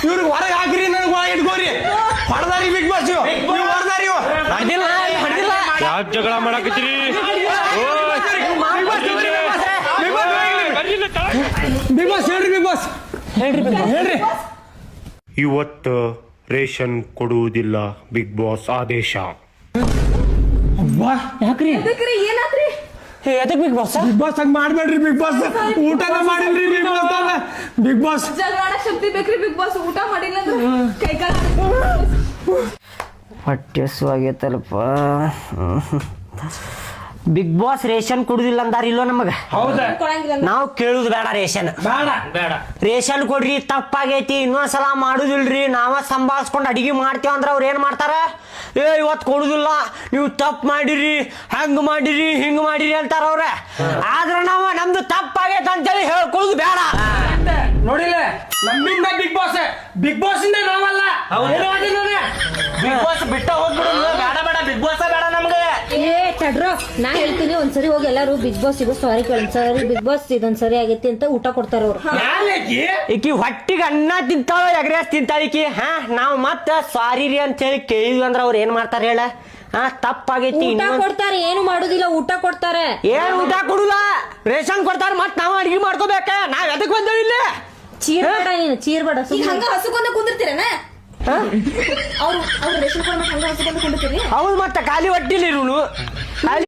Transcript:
ಇವ್ರಿಗೆ ಹೊರಗೆ ಹಾಕ್ರಿ ನನಗೆ ಒಳಗೆ ಇಟ್ಕೋರಿ ಹೊಡೆದಾರಿ ಬಿಗ್ ಬಾಸ್ ಹೊಡೆದಾರಿ ಯಾಕೆ ಜಗಳ ಮಾಡಕತ್ತೀರಿ ಬಿಗ್ ಬಾಸ್ ಹೇಳ್ರಿ ಬಿಗ್ ಬಾಸ್ ಹೇಳ್ರಿ ಇವತ್ತು ರೇಷನ್ ಕೊಡುವುದಿಲ್ಲ ಬಿಗ್ ಬಾಸ್ ಆದೇಶ ಯಾಕ್ರಿ ಏನಾದ್ರಿ ಎದಕ್ ಬಿಗ್ ಬಾಸ್ ಬಿಗ್ ಬಾಸ್ ಹಂಗ ಮಾಡ್ಬೇಡ್ರಿ ಬಿಗ್ ಬಾಸ್ ಊಟನ ಮಾಡಿಲ್ರಿ ಬಿಗ್ ಬಾಸ್ ಬಿಗ್ ಬಾಸ್ ಜಗಳ ಶಕ್ತಿ ಬೇಕ್ರಿ ಬಿಗ್ ಬಾಸ್ ಊಟ ಮಾಡಿಲ್ಲ ಕೈಕಾಲ ಹೊಟ್ಟೆ ಹಸುವಾಗೈತಲ್ಪ ಬಿಗ್ ಬಾಸ್ ರೇಷನ್ ಕೊಡುದಿಲ್ಲ ಅಂದಾರ ಇಲ್ಲೋ ನಮಗ ನಾವು ಕೇಳುದು ಬೇಡ ರೇಷನ್ ಬೇಡ ರೇಷನ್ ಕೊಡ್ರಿ ತಪ್ಪಾಗೈತಿ ಇನ್ನೊಂದ್ಸಲ ಮಾಡುದಿಲ್ರಿ ನಾವ ಸಂಭಾಳಿಸ್ಕೊಂಡು ಅಡಿಗೆ ಮಾಡ್ತೇವ ಅಂದ್ರ ಅವ್ರ ಏನ್ ಮಾಡ್ತಾರ ಇವತ್ತು ಕೊಡುದಿಲ್ಲ ನೀವು ತಪ್ಪು ಮಾಡಿರಿ ಹಂಗ ಮಾಡಿರಿ ಹಿಂಗ ಮಾಡಿರಿ ಅಂತಾರ ಅವ್ರ ಆದ್ರ ನಾವ ನಮ್ದು ತಪ್ಪಾಗೈತ ಅಂತೇಳಿ ಹೇಳ್ಕೊಳ್ಳುದು ಬೇಡ ನೋಡಿಲ್ಲ ನಮ್ಮಿಂದ ಬಿಗ್ ಬಾಸ್ ಇಂದ ನಾವಲ್ಲ ಬಿಗ್ ಬಾಸ್ ಬಿಟ್ಟ ಹೋಗ್ಬಿಡುದು ಬೇಡ ಬೇಡ ಬಿಗ್ ಬಾಸ್ ಬೇಡ ನಮ್ಗೆ ಏ ತಡ್ರೋ ನಾ ಹೇಳ್ತೀನಿ ಒಂದ್ಸರಿ ಹೋಗಿ ಎಲ್ಲಾರು ಬಿಗ್ ಬಾಸ್ ಸಿಗೋ ಸಾರಿ ಕೇಳಿ ಬಿಗ್ ಬಾಸ್ ಇದೊಂದ್ ಸರಿ ಆಗೈತಿ ಅಂತ ಊಟ ಕೊಡ್ತಾರ ಅವ್ರು ಈಕಿ ಹೊಟ್ಟಿಗೆ ಅನ್ನ ತಿಂತಾಳ ಎಗ್ರೆಸ್ ತಿಂತಾಳ ಈಕಿ ನಾವ್ ಮತ್ತ ಸಾರಿ ರೀ ಅಂತ ಹೇಳಿ ಕೇಳಿದ್ವಿ ಅಂದ್ರ ಅವ್ರ ಏನ್ ಮಾಡ್ತಾರ ಹೇಳ ತಪ್ಪಾಗೈತಿ ಊಟ ಕೊಡ್ತಾರೆ ಏನು ಮಾಡುದಿಲ್ಲ ಊಟ ಕೊಡ್ತಾರೆ ಏನ್ ಊಟ ಕೊಡುಲ್ಲ ರೇಷನ್ ಕೊಡ್ತಾರ ಮತ್ ನಾವ್ ಅಡಿಗೆ ಮಾಡ್ಕೋಬೇಕ ನಾವ್ ಎದಕ್ ಬಂದೇವ್ ಇಲ್ಲಿ ಚೀರ್ ಬೇಡ ನೀನು ಚೀರ್ ಬೇಡ ಹಂಗ ಹಸುಕೊಂಡ ಕುಂದಿರ್ತೀರನ ಅವ್ರು ರೇಷನ್ ಕೊಡ ಹಂಗ ಹಸುಕೊಂಡ ಕುಂದಿರ್ತೀರಿ ಹೌದು ಮತ್ತ ಖಾಲಿ ಹೊಟ್ಟಿಲಿ ಇರುನು ಖಾಲಿ